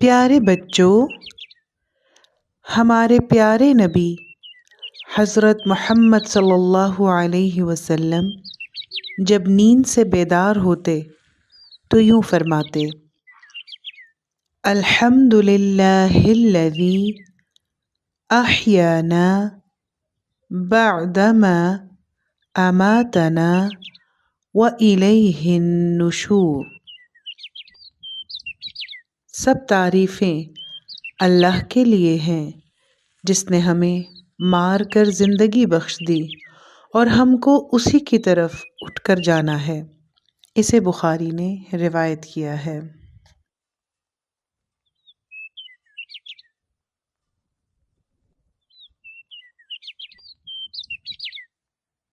پیارے بچوں، ہمارے پیارے نبی حضرت محمد صلی اللہ علیہ وسلم جب نیند سے بیدار ہوتے تو یوں فرماتے: الحمد للہ الذی احیانا بعدما اماتنا والیہ النشور۔ سب تعریفیں اللہ کے لیے ہیں جس نے ہمیں مار کر زندگی بخش دی اور ہم کو اسی کی طرف اٹھ کر جانا ہے۔ اسے بخاری نے روایت کیا ہے۔